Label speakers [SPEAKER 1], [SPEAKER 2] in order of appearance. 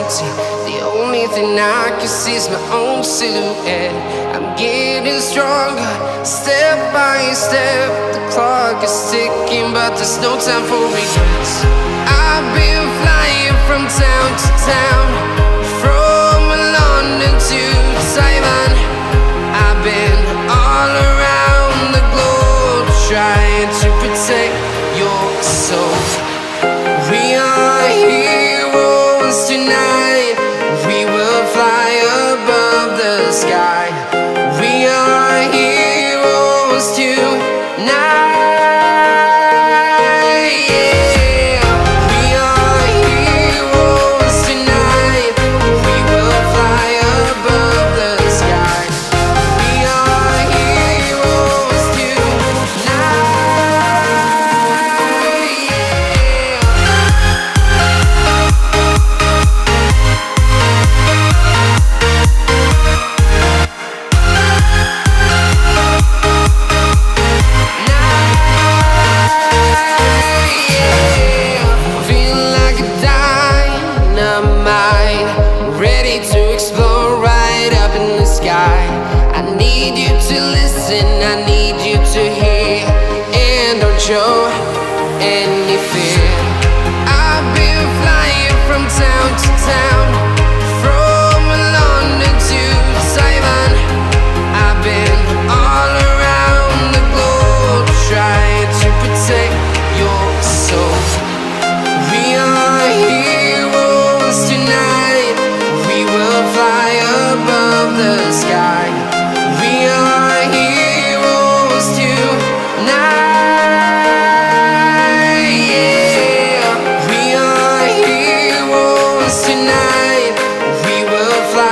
[SPEAKER 1] empty. The only thing I can see is my own silhouette. I'm getting stronger, step by step. The clock is ticking, but there's no time for regrets. I've been flying from town to town, from London to Taiwan. I've been all around the globe, trying to protect your soul. We are heroes tonight. We will fly above the sky. We are heroes tonight. Yeah. We are heroes tonight. We will fly above the sky. We are heroes tonight. Feeling like a dynamite, ready to explode right up in the sky. I need you to listen, I need you to hear, and don't show any